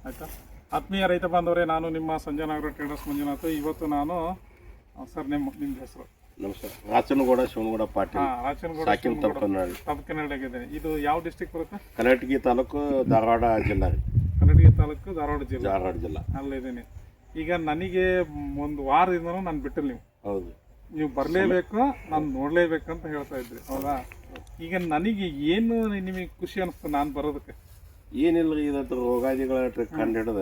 ಆಯಿತಾ. ಆತ್ಮೀಯ ರೈತ ಬಾಂಧವರೇ, ನಾನು ನಿಮ್ಮ ಸಂಜಯ್ ನಾಗರ ಟ್ರೇಡರ್ಸ್ ಮಂಜುನಾಥ್. ಇವತ್ತು ನಾನು ಸರ್ ನಿಮ್ಮ ಹೆಸರು? ನಮಸ್ಕಾರ, ರಾಚನಗೌಡ ಶಿವನಗೌಡ ಪಾಟೀಲ್. ತಪ್ಪಕನ್ನಡಿಗಿದ್ದೇನೆ. ಇದು ಯಾವ ಡಿಸ್ಟಿಕ್ ಬರುತ್ತೆ? ಕಲಘಟಗಿ ತಾಲೂಕು, ಧಾರವಾಡ ಜಿಲ್ಲಾ. ಕಲಘಟಗಿ ತಾಲೂಕು, ಧಾರವಾಡ ಜಿಲ್ಲಾ. ಅಲ್ಲಿದ್ದೀನಿ. ಈಗ ನನಗೆ ಒಂದು ವಾರದಿಂದನೂ ನಾನು ಬಿಟ್ಟಿಲ್ಲ. ನೀವು ಬರಲೇಬೇಕು, ನಾನು ನೋಡಲೇಬೇಕಂತ ಹೇಳ್ತಾ ಇದ್ರಿ, ಹೌದಾ? ಈಗ ನನಗೆ ಏನು ನಿಮಗೆ ಖುಷಿ ಅನಿಸ್ತು ನಾನು ಬರೋದಕ್ಕೆ? ಏನಿಲ್ಲ, ಇದತ್ತು ರೋಗಾದಿಗಳ ಕಂಡು ಹಿಡಿದ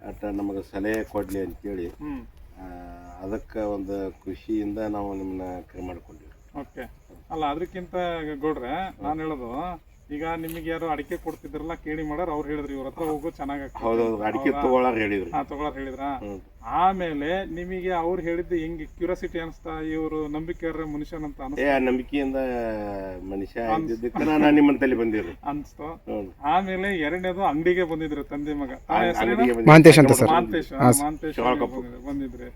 ಅಟ್ಟ ನಮಗೆ ಸಲಹೆ ಕೊಡ್ಲಿ ಅಂತೇಳಿ ಅದಕ್ಕೆ ಒಂದು ಖುಷಿಯಿಂದ ನಾವು ನಿಮ್ಮನ್ನ ಕರೆ ಮಾಡ್ಕೊಂಡಿವಿ. ಓಕೆ. ಅಲ್ಲ, ಅದಕ್ಕಿಂತ ಗೌಡ್ರೆ ನಾನು ಹೇಳೋದು, ಈಗ ನಿಮಗೆ ಯಾರು ಅಡಿಕೆ ಕೊಡ್ತಿದ್ರಲ್ಲ, ಕೇಳಿ ಮಾಡೋರು ಅವ್ರು ಹೇಳಿದ್ರಿ ಇವ್ರ ಹತ್ರ ಹೋಗೋ ಚೆನ್ನಾಗಿ. ಹೌದೌದು, ಅಡಿಕೆ ತಗೊಳ್ಳಾರ ಹೇಳಿದ್ರು. ತಗೊಳ್ಳಾರ ಹೇಳಿದ್ರ. ಆಮೇಲೆ ನಿಮಗೆ ಅವ್ರು ಹೇಳಿದ್ದು ಹೆಂಗೆ ಕ್ಯೂರಿಯಾಸಿಟಿ ಅನಿಸ್ತಾ? ಇವರು ನಂಬಿಕೆಯ ಮನುಷ್ಯನ್ ಅಂತ ನಂಬಿಕೆಯಿಂದ ಮನುಷ್ಯ ನಾನು ನಿಮ್ಮಂತಲ್ಲಿ ಬಂದಿರಿ ಅನ್ಸ್ತು. ಆಮೇಲೆ ಎರಡನೇದು ಅಂಗಡಿಗೆ ಬಂದಿದ್ರು ತಂದೆ ಮಗ ಮಾಂತೇಶ್ ಅಂತ ಸರ್. ಮಾಂತೇಶ್ ಬಂದಿದ್ರಿ.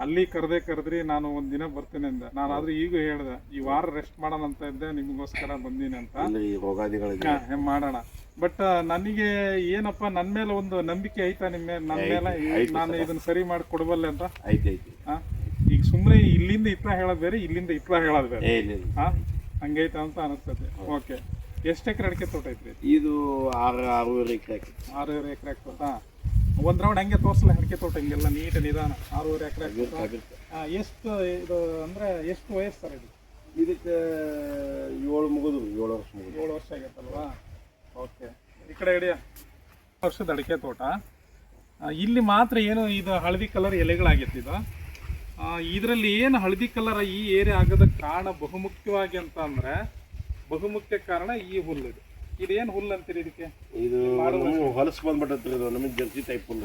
ಅಲ್ಲಿ ಕರೆದ್ರಿ, ನಾನು ಒಂದ್ ದಿನ ಬರ್ತೇನೆ ಅಂದ. ನಾನಾದ್ರೂ ಈಗ ಹೇಳ್ದೆ ಈ ವಾರ ರೆಸ್ಟ್ ಮಾಡೋಣ ಅಂತ ಇದ್ದೆ, ನಿಮಗೋಸ್ಕರ ಬಂದೀನಿ ಅಂತ ಮಾಡೋಣ. ಬಟ್ ನನಗೆ ಏನಪ್ಪ, ನನ್ನ ಮೇಲೆ ಒಂದು ನಂಬಿಕೆ ಐತಾ ನಿಮ್ಮ ಮೇಲೆ? ನನ್ನ ಮೇಲೆ ನಾನು ಇದನ್ನ ಸರಿ ಮಾಡಿ ಕೊಡಬಲ್ಲೆ ಅಂತ ಈಗ ಸುಮ್ಮನೆ ಇಲ್ಲಿಂದ ಇತ್ರ ಹೇಳೋದು ಬೇರೆ, ಇಲ್ಲಿಂದ ಇತ್ರ ಹೇಳೋದು ಬೇರೆ. ಹಂಗೈತ ಅಂತ ಅನಿಸ್ತದೆ. ಓಕೆ. ಎಷ್ಟು ಎಕರೆ ಅಡಿಕೆ ತೋಟ ಐತ್ರಿ ಇದು? 6.5 ಎಕರೆ. 6.5 ಎಕರೆ ಆಗ್ತದ. ಒಂದ್ ರೌಂಡ್ ಹಂಗೆ ತೋರ್ಸಲ್ಲ ಅಡಿಕೆ ತೋಟ, ಹಿಂಗೆಲ್ಲ ನೀಟ್ ನಿಧಾನ. 6.5 ಎಕರೆ ಎಷ್ಟು ಇದು ಅಂದ್ರೆ ಎಷ್ಟು ವಯಸ್ಸು ಸರ್ ಇದು? ಇದಕ್ಕೆ 7 ಮುಗಿದು 7 ವರ್ಷ ಆಗೈತಲ್ವಾ? ಓಕೆ. ಈ ಕಡೆ ಹಿಡಿಯ ವರ್ಷದ ಅಡಿಕೆ ತೋಟ. ಇಲ್ಲಿ ಮಾತ್ರ ಏನು ಇದು ಹಳದಿ ಕಲರ್ ಎಲೆಗಳಾಗೈತಿ. ಇದು ಇದರಲ್ಲಿ ಏನು ಹಳದಿ ಕಲರ್ ಈ ಏರಿಯಾ ಆಗೋದಕ್ಕೆ ಕಾರಣ ಬಹುಮುಖ್ಯವಾಗಿ ಅಂತ ಅಂದ್ರೆ, ಬಹುಮುಖ್ಯ ಕಾರಣ ಈ ಹುಲ್ಲು. ಇದೇನು ಹುಲ್ಲು ಅಂತೀರಿ ಇದಕ್ಕೆ? ಇದು ಹೊಲಸು ಬಂದ್ಬಿಟ್ಟತ್ರಿ. ಇದು ನಮಗೆ ಜರ್ಸಿ ಟೈಪ್ ಹುಲ್ಲು.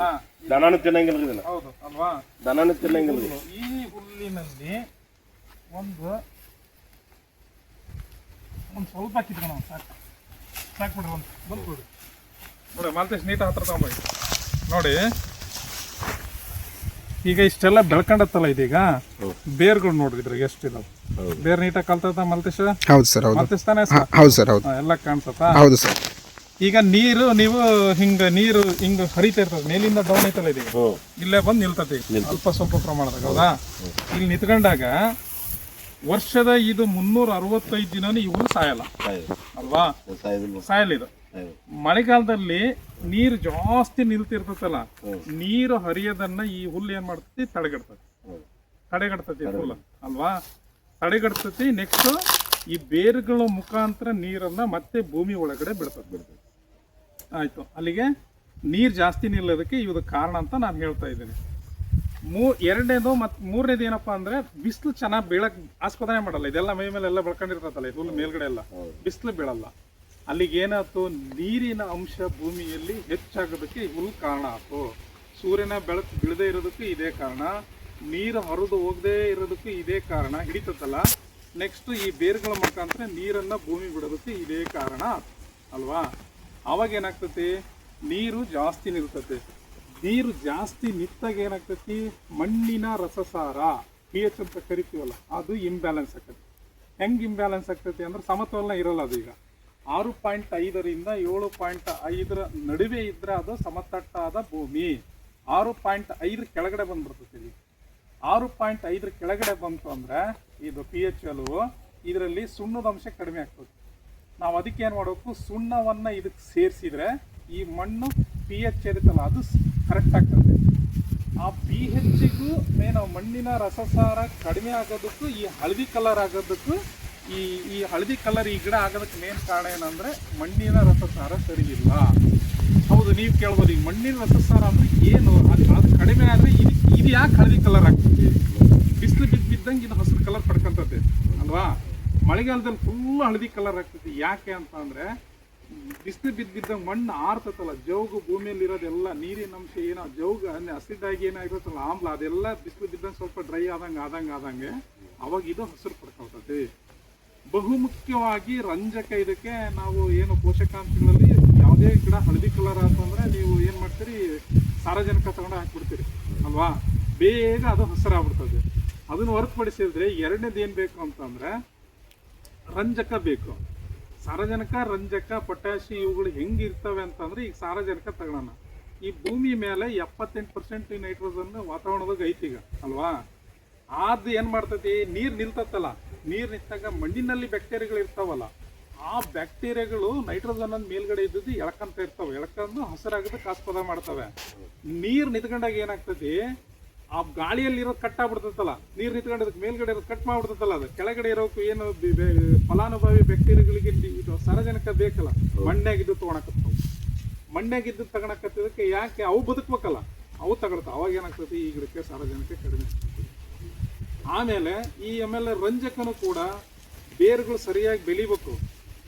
ದನಾನು ತಿನ್ನಂಗಿಲ್ಲ ಇದನ್ನ. ಹೌದು ಅಲ್ವಾ? ದನಾನು ತಿನ್ನಂಗಿಲ್ಲ. ಈ ಹುಲ್ಲಿನಲ್ಲಿ ಒಂದು ಸ್ವಲ್ಪ ಹಾಕಿದ್ರು ನಾವು, ಸಾಕ್ಬಿಡ್ರಿ. ಒಂದು ಬಂದ್ಬಿಡ್ರಿ ನೋಡಿ. ಮಾಲ್ತೇಶ್ ನೀಟ ಹತ್ರ ತಗೊಂಬಿ ನೋಡಿ. ಈಗ ಇಷ್ಟೆಲ್ಲ ಬೆಳ್ಕೊಂಡತ್ತಲ್ಲ ಇದೀಗ, ಬೇರ್ಗಳು ನೋಡಿದ್ರೆ ಎಷ್ಟಿದಾವ. ಬೇರ್ ನೀಟಾಗಿ ಕಲ್ತದ ಮಲ್ತೇಶ್? ಹೌದು ಸರ್. ಮಲ್ತೇಶ್ ತಾನೇ? ಹೌದು ಸರ್. ಹೌದು, ಎಲ್ಲ ಕಾಣ್ತದ. ಹೌದು ಸರ್. ಈಗ ನೀರು ನೀವು ನೀರು ಹಿಂಗ ಹರಿತಾ ಇರ್ತದೆ, ಮೇಲಿಂದ ಡೌನ್ ಐತಲ್ಲ ಇದೀಗ, ಇಲ್ಲೇ ಬಂದು ನಿಲ್ತತಿ ಸ್ವಲ್ಪ ಪ್ರಮಾಣದಾಗ, ಹೌದಾ? ಇಲ್ಲಿ ನಿಂತ್ಕೊಂಡಾಗ ವರ್ಷದ ಇದು 365 ದಿನನೂ ಈ ಹುಲ್ಲು ಸಾಯಲ್ಲ ಅಲ್ವಾ? ಸಾಯಲ್ಲ ಇದು. ಮಳೆಗಾಲದಲ್ಲಿ ನೀರು ಜಾಸ್ತಿ ನಿಲ್ತಿರ್ತತಲ್ಲ, ನೀರು ಹರಿಯೋದನ್ನ ಈ ಹುಲ್ಲು ಏನ್ ಮಾಡ್ತತಿ? ತಡೆಗಡ್ತತಿ ಹುಲ್ಲು ಅಲ್ವಾ? ತಡೆಗಡ್ತತಿ. ನೆಕ್ಸ್ಟ್ ಈ ಬೇರುಗಳ ಮುಖಾಂತರ ನೀರನ್ನ ಮತ್ತೆ ಭೂಮಿ ಒಳಗಡೆ ಬಿಡ್ತದೆ. ಆಯ್ತು, ಅಲ್ಲಿಗೆ ನೀರು ಜಾಸ್ತಿ ನಿಲ್ಲೋದಕ್ಕೆ ಇದು ಕಾರಣ ಅಂತ ನಾನು ಹೇಳ್ತಾ ಇದ್ದೀನಿ. ಎರಡನೇದು ಮತ್ತು ಮೂರನೇದು ಏನಪ್ಪಾ ಅಂದ್ರೆ, ಬಿಸಿಲು ಚೆನ್ನಾಗಿ ಬೀಳಕ್ ಆಸ್ಪದನೆ ಮಾಡಲ್ಲ. ಇದೆಲ್ಲ ಮೈ ಮೇಲೆ ಎಲ್ಲ ಬೆಳ್ಕೊಂಡಿರ್ತದಲ್ಲ, ಹುಲ್ಲು ಮೇಲ್ಗಡೆ ಎಲ್ಲ ಬಿಸಿಲು ಬೀಳಲ್ಲ. ಅಲ್ಲಿಗೆ ಏನಾಯ್ತು? ನೀರಿನ ಅಂಶ ಭೂಮಿಯಲ್ಲಿ ಹೆಚ್ಚಾಗೋದಕ್ಕೆ ಹುಲ್ಲು ಕಾರಣ ಆಯ್ತು. ಸೂರ್ಯನ ಬೆಳಕು ಬೀಳದೇ ಇರೋದಕ್ಕೂ ಇದೇ ಕಾರಣ, ನೀರು ಹರಿದು ಹೋಗದೇ ಇರೋದಕ್ಕೂ ಇದೇ ಕಾರಣ. ಹಿಡಿತತ್ತಲ್ಲ, ನೆಕ್ಸ್ಟ್ ಈ ಬೇರುಗಳ ಮುಖಾಂತರ ನೀರನ್ನ ಭೂಮಿ ಬಿಡೋದಕ್ಕೆ ಇದೇ ಕಾರಣ ಅಲ್ವಾ? ಅವಾಗ ಏನಾಗ್ತತಿ? ನೀರು ಜಾಸ್ತಿ ನಿಲ್ತತಿ. ನೀರು ಜಾಸ್ತಿ ನಿಂತಾಗ ಏನಾಗ್ತತಿ? ಮಣ್ಣಿನ ರಸಸಾರ pH ಅಂತ ಕರಿತೀವಲ್ಲ, ಅದು ಇಂಬ್ಯಾಲೆನ್ಸ್ ಆಗ್ತದೆ. ಹೆಂಗೆ ಇಂಬ್ಯಾಲೆನ್ಸ್ ಆಗ್ತತಿ ಅಂದ್ರೆ, ಸಮತೋಲನ ಇರೋಲ್ಲ. ಅದು ಈಗ 6.5ರಿಂದ 7.5 ನಡುವೆ ಇದ್ರೆ ಅದು ಸಮತಟ್ಟಾದ ಭೂಮಿ. 6.5 ಕೆಳಗಡೆ ಬಂದ್ಬಿಡ್ತದೆ. 6.5 ಕೆಳಗಡೆ ಬಂತು ಅಂದ್ರೆ ಇದು pH ವ್ಯಾಲ್ಯೂ, ಇದರಲ್ಲಿ ಸುಣ್ಣದ ಅಂಶ ಕಡಿಮೆ ಆಗ್ತದೆ. ನಾವು ಅದಕ್ಕೆ ಏನು ಮಾಡಬೇಕು? ಸುಣ್ಣವನ್ನ ಇದಕ್ಕೆ ಸೇರಿಸಿದ್ರೆ ಈ ಮಣ್ಣು pH ಇರುತ್ತಲ್ಲ, ಅದು ಕರೆಕ್ಟ್ ಆಗ್ತದೆ. ಆ pHಗೂ ಏನು ಮಣ್ಣಿನ ರಸಸಾರ ಕಡಿಮೆ ಆಗೋದಕ್ಕೂ ಈ ಹಳದಿ ಕಲರ್ ಆಗೋದಕ್ಕೂ ಈ ಹಳದಿ ಕಲರ್ ಈ ಗಿಡ ಆಗೋದಕ್ಕೆ ಮೇನ್ ಕಾರಣ ಏನಂದ್ರೆ, ಮಣ್ಣಿನ ರಸಸಾರ ಸರಿ ಇಲ್ಲ. ಹೌದು, ನೀವು ಕೇಳ್ಬೋದು, ಈಗ ಮಣ್ಣಿನ ರಸಸಾರ ಅಂದ್ರೆ ಏನು? ಅದು ಕಡಿಮೆ ಆದರೆ ಇದು ಯಾಕೆ ಹಳದಿ ಕಲರ್ ಆಗ್ತದೆ? ಬಿಸಿಲು ಬಿದ್ದಂಗೆ ಇದು ಹಸಿರು ಕಲರ್ ಪಡ್ಕೊಂತದೆ ಅಲ್ವಾ? ಮಳೆಗಾಲದಲ್ಲಿ ಫುಲ್ ಹಳದಿ ಕಲರ್ ಆಗ್ತದೆ. ಯಾಕೆ ಅಂತ ಅಂದ್ರೆ, ಬಿಸಿಲು ಬಿದ್ದಂಗೆ ಮಣ್ಣು ಆರ್ತತಲ್ಲ, ಜೌಗು ಭೂಮಿಯಲ್ಲಿ ಇರೋದೆಲ್ಲ ನೀರಿನ ಅಂಶ ಏನೋ ಜೌಗು ಅಸಿಡ್ ಆಗಿ ಏನಾಗಿರುತ್ತಲ್ಲ, ಆಮ್ಲ, ಅದೆಲ್ಲ ಬಿಸಿಲು ಬಿದ್ದಂಗೆ ಸ್ವಲ್ಪ ಡ್ರೈ ಆದಂಗೆ ಅವಾಗ ಇದು ಹಸಿರು ಪಡ್ಕೊಳ್ತದೆ. ಬಹುಮುಖ್ಯವಾಗಿ ರಂಜಕ. ಇದಕ್ಕೆ ನಾವು ಏನು ಪೋಷಕಾಂಶಗಳಲ್ಲಿ ಯಾವುದೇ ಗಿಡ ಹಳದಿ ಕಲರ್ ಅಂತಂದ್ರೆ ನೀವು ಏನು ಮಾಡ್ತೀರಿ? ಸಾರಜನಕ ತಗೊಂಡು ಹಾಕ್ಬಿಡ್ತೀರಿ ಅಲ್ವಾ? ಬೇಗ ಅದು ಹಸಿರಾಗ್ಬಿಡ್ತದೆ. ಅದನ್ನು ಹೊರತುಪಡಿಸಿದ್ರೆ ಎರಡನೇದು ಏನು ಬೇಕು ಅಂತಂದ್ರೆ, ರಂಜಕ ಬೇಕು. ಸಾರಜನಕ, ರಂಜಕ, ಪೊಟ್ಯಾಷಿಯಂ ಇವುಗಳು ಹೆಂಗಿರ್ತವೆ ಅಂತಂದ್ರೆ, ಈಗ ಸಾರಜನಕ ತಗೊಳ್ಳೋಣ. ಈ ಭೂಮಿ ಮೇಲೆ 78% ನೈಟ್ರೋಜನ್ ವಾತಾವರಣದಾಗ ಐತಿ ಈಗ ಅಲ್ವಾ. ಅದು ಏನ್ ಮಾಡ್ತೈತಿ, ನೀರ್ ನಿಲ್ತತ್ತಲ್ಲ, ನೀರ್ ನಿಂತಾಗ ಮಣ್ಣಿನಲ್ಲಿ ಬ್ಯಾಕ್ಟೀರಿಯಾಗಳು ಇರ್ತಾವಲ್ಲ, ಆ ಬ್ಯಾಕ್ಟೀರಿಯಾಗಳು ನೈಟ್ರೋಜನ್ ಮೇಲ್ಗಡೆ ಇದ್ದದ್ದು ಎಳ್ಕಂತ ಇರ್ತಾವೆ, ಎಳ್ಕೊಂಡು ಹಸಿರಾಗೋದಕ್ಕೆ ಆಸ್ಪದ ಮಾಡ್ತವೆ. ನೀರ್ ನಿಂತ್ಕೊಂಡಾಗ ಏನಾಗ್ತತಿ, ಆ ಗಾಳಿಯಲ್ಲಿರೋ ಕಟ್ ಆಗ್ಬಿಡ್ತೈತಲ್ಲ, ನೀರ್ ನಿಂತ್ಕೊಂಡದಕ್ಕೆ ಮೇಲ್ಗಡೆ ಇರೋದು ಕಟ್ ಮಾಡ್ಬಿಡ್ತೈತಲ್ಲ, ಅದು ಕೆಳಗಡೆ ಇರೋಕೆ ಏನು ಫಲಾನುಭವಿ ಬ್ಯಾಕ್ಟೀರಿಯಾಗಳಿಗೆ ಇದು ಸಾರಜನಕ ಬೇಕಲ್ಲ, ಮಣ್ಣಾಗಿದ್ದು ತಗೊಳಕತ್ತಾವ. ಮಣ್ಣಾಗಿದ್ದು ತಗೊಳಕತ್ತಿದಕ್ಕೆ ಯಾಕೆ ಅವು ಬದುಕ್ಬೇಕಲ್ಲ, ಅವು ತಗೊಳ್ತಾವ. ಅವಾಗ ಏನಾಗ್ತತಿ, ಈ ಗಿಡಕ್ಕೆ ಸಾರಜನಕ ಕಡಿಮೆ ಆಗ್ತದೆ. ಆಮೇಲೆ ರಂಜಕನು ಕೂಡ ಬೇರುಗಳು ಸರಿಯಾಗಿ ಬೆಳಿಬೇಕು,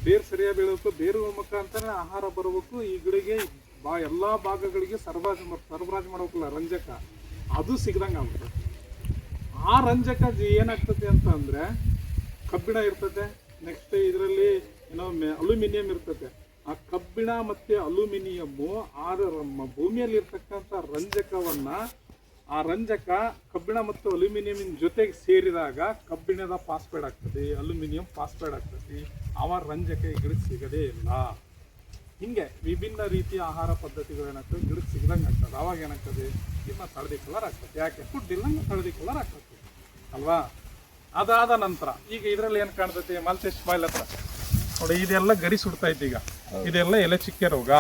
ಬೇರು ಸರಿಯಾಗಿ ಬೆಳಿಬೇಕು, ಬೇರುಗಳ ಮುಖಾಂತರ ಆಹಾರ ಬರಬೇಕು, ಈ ಗಿಡಗೆ ಎಲ್ಲ ಭಾಗಗಳಿಗೆ ಸರಬರಾಜು ಮಾಡಬೇಕಲ್ಲ ರಂಜಕ, ಅದು ಸಿಗ್ದಂಗೆ ಆಗ್ತದೆ. ಆ ರಂಜಕ ಏನಾಗ್ತದೆ ಅಂತ ಅಂದ್ರೆ ಕಬ್ಬಿಣ ಇರ್ತದೆ, ನೆಕ್ಸ್ಟ್ ಇದರಲ್ಲಿ ಏನೋ ಅಲ್ಯೂಮಿನಿಯಂ ಇರ್ತದೆ. ಆ ಕಬ್ಬಿಣ ಮತ್ತೆ ಅಲ್ಯೂಮಿನಿಯಮ್ಮು ಭೂಮಿಯಲ್ಲಿ ಇರ್ತಕ್ಕಂಥ ರಂಜಕವನ್ನ, ಆ ರಂಜಕ ಕಬ್ಬಿಣ ಮತ್ತು ಅಲ್ಯೂಮಿನಿಯಂ ಜೊತೆಗೆ ಸೇರಿದಾಗ ಕಬ್ಬಿಣದ ಫಾಸ್ಫೇಟ್ ಆಗ್ತದೆ, ಅಲ್ಯೂಮಿನಿಯಂ ಫಾಸ್ಫೇಟ್ ಆಗ್ತದೆ. ಅವ ರಂಜಕ ಗಿಡಕ್ಕೆ ಸಿಗದೇ ಇಲ್ಲ. ಹಿಂಗೆ ವಿಭಿನ್ನ ರೀತಿಯ ಆಹಾರ ಪದ್ಧತಿಗಳು ಏನಾಗ್ತದೆ, ಗಿಡಕ್ಕೆ ಸಿಗದಂಗೆ ಆಗ್ತದೆ. ಅವಾಗ ಏನಾಗ್ತದೆ, ಇನ್ನು ಹಳದಿ ಕಲರ್ ಆಗ್ತದೆ. ಯಾಕೆ, ಫುಡ್ ಇಲ್ಲಂಗೆ ಹಳದಿ ಕಲರ್ ಆಗ್ತದೆ ಅಲ್ವಾ. ಅದಾದ ನಂತರ ಈಗ ಇದರಲ್ಲಿ ಏನು ಕಾಣ್ತೈತಿ, ಮಲ್ಚೆಸ್ಟ್ ಬಾಯ್ಲ್ ಹತ್ರ ನೋಡಿ, ಇದೆಲ್ಲ ಗರಿ ಸುಡ್ತೈತಿ. ಈಗ ಇದೆಲ್ಲ ಎಲೆ ಚುಕ್ಕೆ ರೋಗ.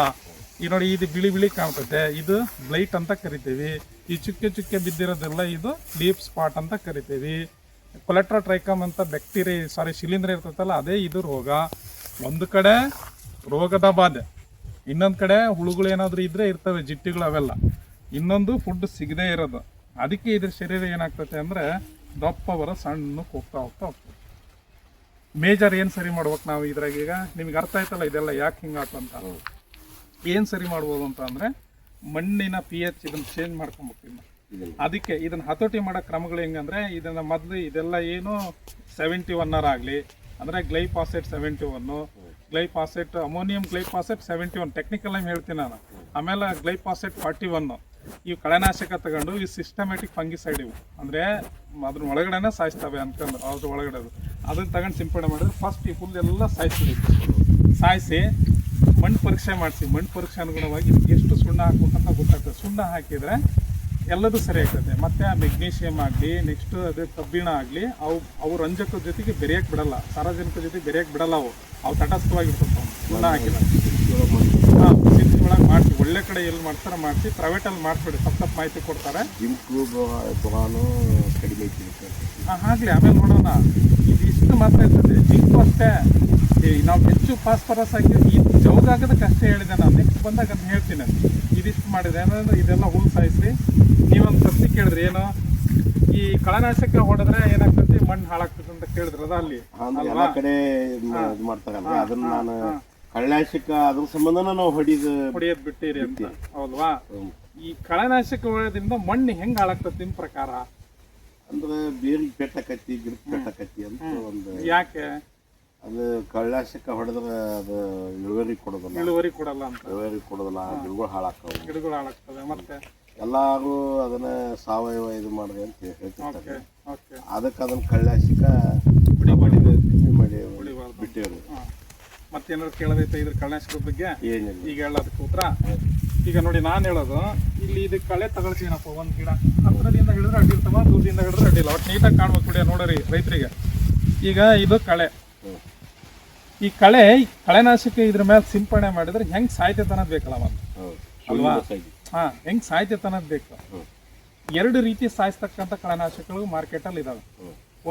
ಈ ನೋಡಿ, ಇದು ಬಿಳಿ ಬಿಳಿ ಕಾಣ್ತೈತೆ, ಇದು ಬ್ಲೈಟ್ ಅಂತ ಕರಿತೀವಿ. ಈ ಚುಕ್ಕೆ ಚುಕ್ಕೆ ಬಿದ್ದಿರೋದೆಲ್ಲ ಇದು ಲೀಫ್ ಸ್ಪಾಟ್ ಅಂತ ಕರಿತೀವಿ. ಕೊಲೆಟ್ರಾಟ್ರೈಕಮ್ ಅಂತ ಶಿಲೀಂಧ್ರ ಇರ್ತೈತಲ್ಲ, ಅದೇ ಇದು ರೋಗ. ಒಂದು ಕಡೆ ರೋಗದ ಬಾಧೆ, ಇನ್ನೊಂದು ಕಡೆ ಹುಳುಗಳು ಏನಾದರೂ ಇದ್ರೆ ಇರ್ತವೆ, ಜಿಟ್ಟಿಗಳು ಅವೆಲ್ಲ. ಇನ್ನೊಂದು ಫುಡ್ ಸಿಗದೇ ಇರೋದು. ಅದಕ್ಕೆ ಇದ್ರ ಶರೀರ ಏನಾಗ್ತೈತೆ ಅಂದರೆ ದಪ್ಪ ಬರೋ ಸಣ್ಣಕ್ಕೆ ಹೋಗ್ತಾ ಹೋಗ್ತದೆ. ಮೇಜರ್ ಏನು ಸರಿ ಮಾಡ್ಬೇಕು ನಾವು ಇದ್ರಾಗ? ಈಗ ನಿಮ್ಗೆ ಅರ್ಥ ಆಯ್ತಲ್ಲ ಇದೆಲ್ಲ ಯಾಕೆ ಹಿಂಗಾತಂತ. ಏನು ಸರಿ ಮಾಡ್ಬೋದು ಅಂತ ಅಂದರೆ ಮಣ್ಣಿನ pH ಇದನ್ನು ಚೇಂಜ್ ಮಾಡ್ಕೊಬೇಕು. ಅದಕ್ಕೆ ಇದನ್ನು ಹತೋಟಿ ಮಾಡೋ ಕ್ರಮಗಳು ಹೆಂಗಂದ್ರೆ, ಇದನ್ನು ಮೊದಲು ಇದೆಲ್ಲ ಏನು 71 ಆಗಲಿ ಅಂದರೆ ಗ್ಲೈಫಾಸೇಟ್ 71, ಗ್ಲೈಫಾಸೇಟ್ ಅಮೋನಿಯಂ ಗ್ಲೈಫಾಸೇಟ್ 71 ಟೆಕ್ನಿಕಲ್ ಆಗಿ ಹೇಳ್ತೀನಿ ನಾನು. ಆಮೇಲೆ ಗ್ಲೈಫಾಸೇಟ್ 41 ಇವು ಕಳೆನಾಶಕ ತಗೊಂಡು ಈ ಸಿಸ್ಟಮ್ಯಾಟಿಕ್ ಫಂಗಿಸೈಡ್, ಇವು ಅಂದರೆ ಅದ್ರ ಒಳಗಡೆನೇ ಸಾಯಿಸ್ತವೆ ಅಂತಂದ್ರೆ ಅದ್ರ ಒಳಗಡೆ ಅದನ್ನ ತಗೊಂಡು ಸಿಂಪಡಣೆ ಮಾಡಿದ್ರೆ ಫಸ್ಟ್ ಈ ಫುಲ್ ಎಲ್ಲ ಸಾಯಿಸಿ ಮಣ್ಣು ಪರೀಕ್ಷೆ ಮಾಡಿಸಿ, ಮಣ್ಣು ಪರೀಕ್ಷೆ ಅನುಗುಣವಾಗಿ ಎಷ್ಟು ಸುಣ್ಣ ಹಾಕ್ಬೇಕಂತ ಗೊತ್ತಾಗ್ತದೆ. ಸುಣ್ಣ ಹಾಕಿದರೆ ಎಲ್ಲದೂ ಸರಿ ಆಗ್ತದೆ. ಮತ್ತು ಆ ಮೆಗ್ನೀಷಿಯಮ್ ಆಗಲಿ, ನೆಕ್ಸ್ಟ್ ಅದು ಕಬ್ಬಿಣ ಆಗಲಿ, ಅವು ರಂಜಕದ ಜೊತೆಗೆ ಬೆರೆಯಕ್ಕೆ ಬಿಡಲ್ಲ, ಸಾರಜನಕ ಜೊತೆಗೆ ಬೆರೆಯಕ್ಕೆ ಬಿಡಲ್ಲ. ಅವು ತಟಸ್ಥವಾಗಿರ್ತವೆ ಸುಣ್ಣ ಹಾಕಿಲ್ಲ. ಹಾಂ, ಸಿಟಿ ಒಳಗೆ ಮಾಡಿಸಿ, ಒಳ್ಳೆ ಕಡೆ ಎಲ್ಲಿ ಮಾಡ್ತಾರೆ ಮಾಡಿಸಿ, ಪ್ರೈವೇಟಲ್ಲಿ ಮಾಡಿಸ್ಬೇಡಿ, ತಪ್ಪು ಮಾಹಿತಿ ಕೊಡ್ತಾರೆ. ಆಗಲಿ, ಆಮೇಲೆ ನೋಡೋಣ. ಇದಿಷ್ಟು ಮಾತ್ರ ಇರ್ತದೆ, ಜಿಂಕು ಅಷ್ಟೇ. ನಾವು ಹೆಚ್ಚು ಫಾಸ್ಫರಸ್ ಹಾಕಿ ಇದು ಜೌಗಾಗೋದಕ್ಕೆ ಅಷ್ಟೇ ಹೇಳಿದೆ ನಾನು. ನೆಕ್ಸ್ಟ್ ಬಂದಾಗ ಅದನ್ನ ಹೇಳ್ತೀನಿ. ಇದಿಷ್ಟು ಮಾಡಿದೆ ಏನಂದ್ರೆ ಇದೆಲ್ಲ ಹುಲ್ ಸಾಯಿಸಿ. ನೀವೊಂದು ಪ್ರಶ್ನೆ ಕೇಳಿದ್ರಿ, ಏನು ಈ ಕಳೆನಾಶಕ ಹೊಡೆದ್ರೆ ಏನಾಗ್ತದೆ, ಮಣ್ಣು ಹಾಳಾಗ್ತದೆ ಅಂತ ಕೇಳಿದ್ರ. ಅದು ಅಲ್ಲಿ ಎಲ್ಲ ಕಡೆ ಮಾಡ್ತಾರಲ್ಲ, ಅದನ್ನ ನಾನು ಕಳೆನಾಶಕ ಅದ್ರ ಸಂಬಂಧನ ನಾವು ಹೊಡಿಯೋದ್ ಬಿಟ್ಟಿರಿ ಅಂತ, ಹೌದಲ್ವಾ? ಈ ಕಳೆನಾಶಕ ಹೊಡೆಯೋದ್ರಿಂದ ಮಣ್ಣು ಹೆಂಗ್ ಹಾಳಾಗ್ತದೆ ನಿಮ್ ಪ್ರಕಾರ? ಅಂದ್ರೆ ಬೇರಿಗೆ ಪೆಟ್ಟಾಕತ್ತಿ, ಗಿಡಕ್ಕೆ ಪೆಟ್ಟಾಕತ್ತಿ ಅಂತ ಒಂದು. ಯಾಕೆ? ಅದು ಕಳೆನಾಶಕ ಹೊಡೆದ್ರೆ ಅದು ಇಳುವರಿ ಕೊಡೋದಿಲ್ಲ ಅಂತ. ಗಿಡಗಳು ಹಾಳಾಗ್ತವೆ. ಮತ್ತೆ ಎಲ್ಲಾರು ಅದನ್ನ ಸಾವಯವ ಇದು ಮಾಡಿದೆ ಅಂತ ಹೇಳ್ತಿರ್ತಾರೆ. ಅದಕ್ಕೆ ಅದನ್ನ ಕಳೆನಾಶಕ ಕಮ್ಮಿ ಮಾಡಿ ಬಿಟ್ಟೇವ್ರಿ. ಮತ್ತೇನಾದ್ರು ಕೇಳೋದೈತೆ ಇದ್ರ ಕಳೆನಾಶಕದ ಬಗ್ಗೆ? ಏನಿಲ್ಲ, ಈಗ ಹೇಳೋದಕ್ಕೆ ಉತ್ತರ. ಈಗ ನೋಡಿ, ನಾನು ಹೇಳೋದು ಇಲ್ಲಿ ಇದಕ್ಕೆ ಕಳೆ ತಗೊಳ್ತೀನಪ್ಪ. ಒಂದು ಗಿಡ ಹತ್ರದಿಂದ ಹಿಡಿದ್ರೆ ಅಡ್ಡಿ ಇರ್ತವ, ದೂರದಿಂದ ಹಿಡಿದ್ರೆ ಅಡ್ಡಿಲ್ಲ, ಒಟ್ಟು ನೀಟಾಗಿ ಕಾಣ್ಬೇಕು ಬಿಡಿ ನೋಡ್ರಿ ರೈತರಿಗೆ. ಈಗ ಇದು ಕಳೆ. ಈ ಕಳೆನಾಶಕ ಇದ್ರ ಮೇಲೆ ಸಿಂಪಡಣೆ ಮಾಡಿದ್ರೆ ಹೆಂಗ್ ಸಾಯ್ತೈತೆ ಅನ್ನೋದು ಬೇಕಲ್ಲ ಒಂದು, ಅಲ್ವಾ? ಹಾ, ಹೆಂಗ್ ಸಾಯ್ತೈತೆ ಅನ್ನೋದು ಬೇಕು. 2 ರೀತಿ ಸಾಯಿಸ್ತಕ್ಕಂಥ ಕಳೆನಾಶಕಗಳು ಮಾರ್ಕೆಟಲ್ಲಿ ಇದಾವೆ.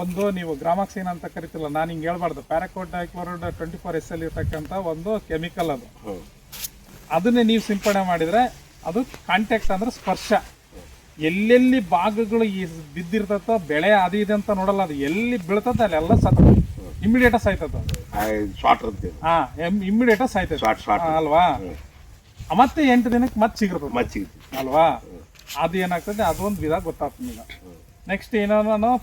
ಒಂದು ನೀವು ಗ್ರಾಮಾಕ್ಸಿನ್ ಅಂತ ಕರಿತಿಲ್ಲ, ನಾನು ಹಿಂಗೆ ಹೇಳ್ಬಾರ್ದು, ಪ್ಯಾರಾಕೋಟ್ ಡೈಕ್ಲೋರೈಡ್ 24SL ಇರ್ತಕ್ಕಂಥ ಒಂದು ಕೆಮಿಕಲ್ ಅದು. ಅದನ್ನೇ ನೀವು ಸಿಂಪಡಣೆ ಮಾಡಿದ್ರೆ ಅದು ಕಾಂಟ್ಯಾಕ್ಟ್ ಅಂದ್ರೆ ಸ್ಪರ್ಶ. ಎಲ್ಲೆಲ್ಲಿ ಭಾಗಗಳು ಬಿದ್ದಿರ್ತದ ಬೆಳೆ ಅದು ಇದೆ ಅಂತ ನೋಡಲ್ಲ, ಅದು ಎಲ್ಲಿ ಬೀಳ್ತದ ಅಲ್ಲೆಲ್ಲ ಇಮಿಡಿಯೇಟ್ ಸಾಯ್ತದ. ಇಮಿಡಿಯೇಟ್ ಸಾಯ್ತದೆ ಅಲ್ವಾ? ಮತ್ತೆ 8 ದಿನಕ್ಕೆ ಮತ್ತೆ ಸಿಗಿರ್ತದೆ ಅಲ್ವಾ? ಅದು ಏನಾಗ್ತದೆ, ಅದೊಂದು ವಿಧ ಗೊತ್ತಾಗ್ತದೆ. ಈಗ ನೆಕ್ಸ್ಟ್ ಏನೋ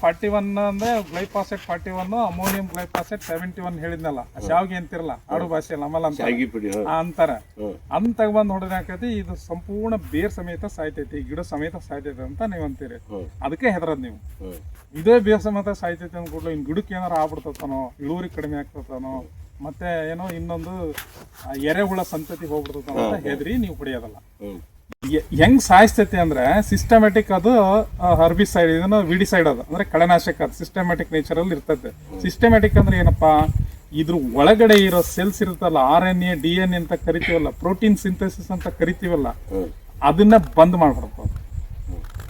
41 ಅಂದ್ರೆ ಗ್ಲೈಫಾಸೇಟ್ 41, ಅಮೋನಿಯಂ ಗ್ಲೈಫಾಸೇಟ್ 71 ಹೇಳಿದ್ನಲ್ಲ, ಶಾವಿಗೆ ಅಂತಿರಲ್ಲ ಆಡು ಭಾಷೆಯಲ್ಲಿ ನಮ್ಮಲ್ಲ ಅಂತಾರೆ. ಅದನ್ನ ತಗೊಂಡ್ ನೋಡಿದ್ರೆ ಹಾಕೈತಿ, ಇದು ಸಂಪೂರ್ಣ ಬೇರ್ ಸಮೇತ ಸಾಯ್ತೈತಿ, ಗಿಡ ಸಮೇತ ಸಾಯ್ತೈತೆ ಅಂತ ನೀವು ಅಂತೀರಿ. ಅದಕ್ಕೆ ಹೆದರದ್ ನೀವು. ಇದೇ ಬೇರ್ ಸಮೇತ ಸಾಯ್ತೈತೆ ಅಂದ್ಕೊಡ್ಲು ಇನ್ ಗಿಡಕ್ಕೆ ಏನಾರ ಆಗ್ಬಿಡ್ತಾನೋ, ಇಳುವರಿ ಕಡಿಮೆ ಆಗ್ತತಾನೋ, ಮತ್ತೆ ಏನೋ ಇನ್ನೊಂದು ಎರೆಹುಳ ಸಂತತಿ ಹೋಗ್ಬಿಡ್ತಾನೋ ಅಂತ ಹೆದರಿ ನೀವು ಹೊಡಿಯೋದಲ್ಲ. ಹೆಂಗ್ ಸಾಯಿಸ್ತೈತಿ ಅಂದ್ರೆ ಸಿಸ್ಟಮ್ಯಾಟಿಕ್ ಅದು ಹರ್ಬಿಸೈಡ್ ಇದನ್ನು ವಿಡಿಸೈಡ್ ಅದು ಅಂದ್ರೆ ಕಳೆನಾಶಕ ಅದು ಸಿಸ್ಟಮ್ಯಾಟಿಕ್ ನೇಚರ್ ಅಲ್ಲಿ ಇರ್ತದೆ. ಸಿಸ್ಟಮ್ಯಾಟಿಕ್ ಅಂದ್ರೆ ಏನಪ್ಪಾ, ಇದ್ರ ಒಳಗಡೆ ಇರೋ ಸೆಲ್ಸ್ ಇರುತ್ತಲ್ಲ, RNA DNA ಅಂತ ಕರಿತೀವಲ್ಲ, ಪ್ರೋಟೀನ್ ಸಿಂಥೆಸಿಸ್ ಅಂತ ಕರಿತೀವಲ್ಲ, ಅದನ್ನ ಬಂದ್ ಮಾಡ್ಬಿಡ್ಬೋದು.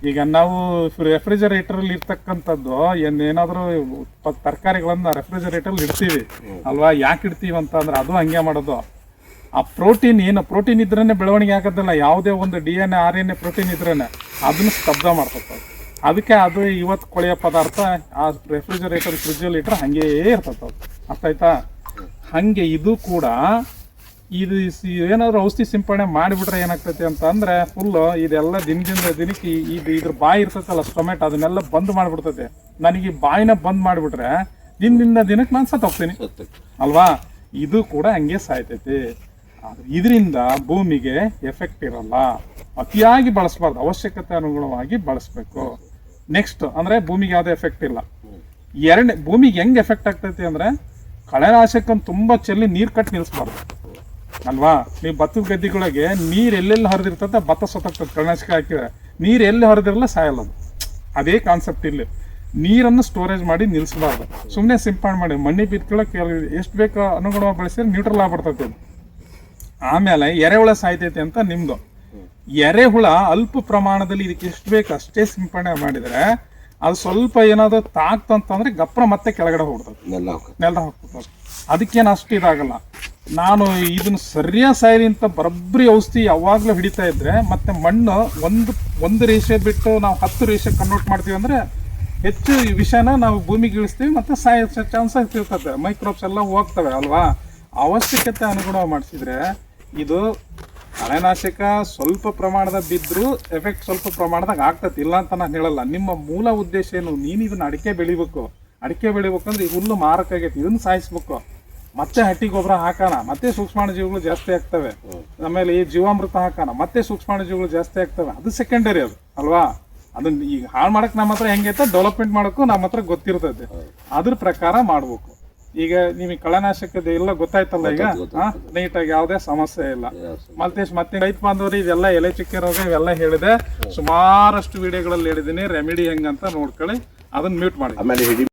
ಈಗ ನಾವು ರೆಫ್ರಿಜರೇಟರ್ ಅಲ್ಲಿ ಇರ್ತಕ್ಕಂಥದ್ದು ಏನಾದ್ರು ತರಕಾರಿಗಳನ್ನ ರೆಫ್ರಿಜರೇಟರ್ ಅಲ್ಲಿ ಇಡ್ತೀವಿ ಅಲ್ವಾ, ಯಾಕೆ ಇಡ್ತೀವಿ ಅಂತ ಅಂದ್ರೆ ಅದು ಹಂಗೆ ಮಾಡೋದು. ಆ ಪ್ರೋಟೀನ್ ಇದ್ರೇನೆ ಬೆಳವಣಿಗೆ ಆಗೋದಿಲ್ಲ. ಯಾವುದೇ ಒಂದು DNA RNA ಪ್ರೋಟೀನ್ ಇದ್ರೇನೆ ಅದನ್ನ ಸ್ತಬ್ಧ ಮಾಡ್ತದೆ. ಅದಕ್ಕೆ ಅದು ಇವತ್ತು ಕೊಳೆಯ ಪದಾರ್ಥ ಆ ರೆಫ್ರಿಜರೇಟರ್ ಫ್ರಿಜ್ಜಲ್ಲಿ ಇಟ್ರೆ ಹಂಗೇ ಇರ್ತದೆ. ಅರ್ಥ ಆಯ್ತಾ? ಹಂಗೆ ಇದು ಕೂಡ ಇದು ಏನಾದ್ರು ಔಷಧಿ ಸಿಂಪಡಣೆ ಮಾಡಿಬಿಟ್ರೆ ಏನಾಗ್ತೈತಿ ಅಂತ ಅಂದ್ರೆ ಫುಲ್ ಇದೆಲ್ಲ ದಿನದಿಂದ ದಿನಕ್ಕೆ ಇದ್ರ ಬಾಯಿ ಇರ್ತೈತಲ್ಲ ಸ್ಟೊಮೆಟೊ, ಅದನ್ನೆಲ್ಲ ಬಂದ್ ಮಾಡ್ಬಿಡ್ತೈತೆ. ನನಗೆ ಬಾಯಿನ ಬಂದ್ ಮಾಡಿಬಿಟ್ರೆ ದಿನದಿಂದ ದಿನಕ್ಕೆ ನಾನು ಸತ್ತೋಗ್ತೀನಿ ಅಲ್ವಾ. ಇದು ಕೂಡ ಹಂಗೆ ಸಾಯ್ತೈತಿ. ಇದರಿಂದ ಭೂಮಿಗೆ ಎಫೆಕ್ಟ್ ಇರಲ್ಲ. ಅತಿಯಾಗಿ ಬಳಸಬಾರ್ದು, ಅವಶ್ಯಕತೆ ಅನುಗುಣವಾಗಿ ಬಳಸಬೇಕು. ನೆಕ್ಸ್ಟ್ ಅಂದ್ರೆ ಭೂಮಿಗೆ ಯಾವುದೇ ಎಫೆಕ್ಟ್ ಇಲ್ಲ. ಎರಡನೇ, ಭೂಮಿಗೆ ಹೆಂಗ್ ಎಫೆಕ್ಟ್ ಆಗ್ತೈತಿ ಅಂದ್ರೆ ಕಳೆನಾಶಕನ ತುಂಬಾ ಚೆಲ್ಲಿ ನೀರ್ ಕಟ್ಟಿ ನಿಲ್ಸ್ಬಾರ್ದು ಅಲ್ವಾ. ನೀವು ಭತ್ತದ ಗದ್ದೆಗಳಿಗೆ ನೀರ್ ಎಲ್ಲೆಲ್ಲಿ ಹರಿದಿರ್ತದೆ ಭತ್ತ ಸತ್ತೋಗ್ತದೆ. ಕಳೆನಾಶಕ ಹಾಕಿದ್ರೆ ನೀರ್ ಎಲ್ಲಿ ಹರಿದಿರಲ್ಲ ಸಾಯಲ್ಲ ಅದು. ಅದೇ ಕಾನ್ಸೆಪ್ಟ್ ಇಲ್ಲಿ. ನೀರನ್ನು ಸ್ಟೋರೇಜ್ ಮಾಡಿ ನಿಲ್ಸಬಾರ್ದು, ಸುಮ್ಮನೆ ಸಿಂಪಡಣೆ ಮಾಡಿ ಮಣ್ಣಿ ಬಿತ್ಕೊಳ್ಳೋಕೆ ಎಷ್ಟು ಬೇಕೋ ಅನುಗುಣವಾಗಿ ಬಳಸಿದ್ರೆ ನ್ಯೂಟ್ರಲ್ ಆಗ್ಬಿಡ್ತೈತೆ. ಆಮೇಲೆ ಎರೆಹುಳ ಸಾಯ್ತೈತೆ ಅಂತ ನಿಮ್ದು. ಎರೆಹುಳ ಅಲ್ಪ ಪ್ರಮಾಣದಲ್ಲಿ ಇದಕ್ಕೆ ಎಷ್ಟು ಬೇಕು ಅಷ್ಟೇ ಸಿಂಪಡಣೆ ಮಾಡಿದ್ರೆ ಅದು ಸ್ವಲ್ಪ ಏನಾದ್ರು ತಾಕ್ತಂತಂದ್ರೆ ಗಪ್ರ ಮತ್ತೆ ಕೆಳಗಡೆ ಹೋಗ್ತದೆ, ನೆಲ ಹೋಗ್ತದೆ. ಅದಕ್ಕೇನು ಅಷ್ಟು ಇದಾಗಲ್ಲ. ನಾನು ಇದನ್ನ ಸರಿಯಾಗಿ ಸಾಯಿರಿ ಅಂತ ಬರಬ್ಬರಿ ಔಷಧಿ ಯಾವಾಗಲೂ ಹಿಡಿತಾ ಇದ್ರೆ ಮತ್ತೆ ಮಣ್ಣು ಒಂದು ರೇಷೆ ಬಿಟ್ಟು ನಾವು 10 ರೇಷೆ ಕನ್ವರ್ಟ್ ಮಾಡ್ತೀವಿ ಅಂದ್ರೆ ಹೆಚ್ಚು ವಿಷನ ನಾವು ಭೂಮಿಗೆ ಇಳಿಸ್ತೀವಿ ಮತ್ತೆ ಸಾಯೋ ಚಾನ್ಸಸ್ ಇರ್ತದೆ. ಮೈಕ್ರೋಬ್ಸ್ ಎಲ್ಲ ಹೋಗ್ತವೆ ಅಲ್ವಾ. ಅವಶ್ಯಕತೆ ಅನುಗುಣ ಮಾಡಿಸಿದ್ರೆ ಇದು ಕಳೆನಾಶಕ ಸ್ವಲ್ಪ ಪ್ರಮಾಣದ ಬಿದ್ದರೂ ಎಫೆಕ್ಟ್ ಸ್ವಲ್ಪ ಪ್ರಮಾಣದಾಗ ಆಗ್ತದೆ, ಇಲ್ಲ ಅಂತ ನಾನು ಹೇಳಲ್ಲ. ನಿಮ್ಮ ಮೂಲ ಉದ್ದೇಶ ಏನು, ನೀನು ಇದನ್ನ ಅಡಿಕೆ ಬೆಳಿಬೇಕು ಅಂದ್ರೆ ಈ ಹುಲ್ಲು ಮಾರಕ ಆಗೈತಿ, ಇದನ್ನ ಸಾಯಿಸ್ಬೇಕು, ಮತ್ತೆ ಹಟ್ಟಿ ಗೊಬ್ಬರ ಹಾಕೋಣ, ಮತ್ತೆ ಸೂಕ್ಷ್ಮಾಣು ಜೀವಿಗಳು ಜಾಸ್ತಿ ಆಗ್ತವೆ. ಆಮೇಲೆ ಈ ಜೀವಾಮೃತ ಹಾಕೋಣ, ಮತ್ತೆ ಸೂಕ್ಷ್ಮಾಣು ಜೀವಿಗಳು ಜಾಸ್ತಿ ಆಗ್ತವೆ. ಅದು ಸೆಕೆಂಡರಿ ಅದು ಅಲ್ವಾ. ಅದನ್ನ ಈಗ ಹಾಳು ಮಾಡಕ್ ನಮ್ಮ ಹತ್ರ ಹೆಂಗೈತೆ ಡೆವಲಪ್ಮೆಂಟ್ ಮಾಡೋಕ್ಕೂ ನಮ್ಮ ಹತ್ರ ಗೊತ್ತಿರ್ತೈತೆ. ಅದ್ರ ಪ್ರಕಾರ ಮಾಡ್ಬೇಕು. ಈಗ ನಿಮಗೆ ಕಳೆನಾಶಕದ ಎಲ್ಲ ಗೊತ್ತಾಯ್ತಲ್ಲ, ಈಗ ನೀಟಾಗಿ ಯಾವುದೇ ಸಮಸ್ಯೆ ಇಲ್ಲ. ಮತ್ತೆ ರೈತ ಬಾಂಧವರು ಇದೆಲ್ಲ ಎಲೆ ಚುಕ್ಕೆ ರೋಗ ಇವೆಲ್ಲ ಹೇಳಿದೆ, ಸುಮಾರಷ್ಟು ವಿಡಿಯೋಗಳಲ್ಲಿ ಹೇಳಿದ್ದೀನಿ. ರೆಮಿಡಿ ಹೆಂಗಂತ ನೋಡ್ಕೊಳ್ಳಿ, ಅದನ್ನ ಮ್ಯೂಟ್ ಮಾಡಿ.